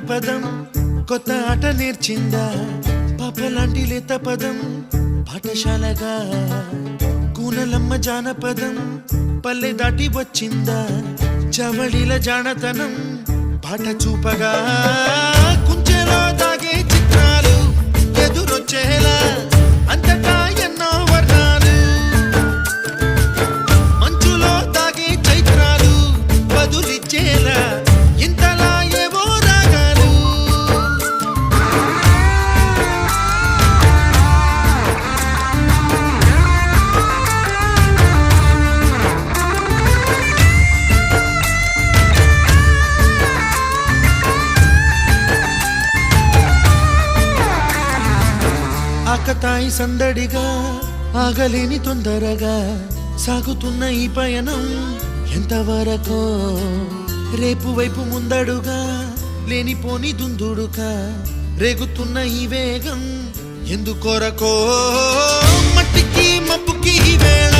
జానపదం కొత్త ఆట నేర్చిందా పాపలాంటి లేత పదం పాఠశాలగా కూనలమ్మ జానపదం పల్లె దాటి వచ్చిందా చవళిల జానతనం పాట చూపగా కుంచెలో దాగే చిత్రాలు ఎదురొచ్చేలా అంతటా ఎన్నో వర్ణాలు మంచులో దాగే చైత్రాలు బదులిచ్చేలా ఇంతలా ఏవో రాగాలు ఆకతాయి సందడిగా ఆగలేని తొందరగా సాగుతున్న ఈ పయనం ఎంతవరకో రేపు వైపు ముందడుగా లేనిపోని దుందుడుగా రేగుతున్న ఈ వేగం ఎందుకొరకో మట్టికి మబ్బుకి ఈ వేళ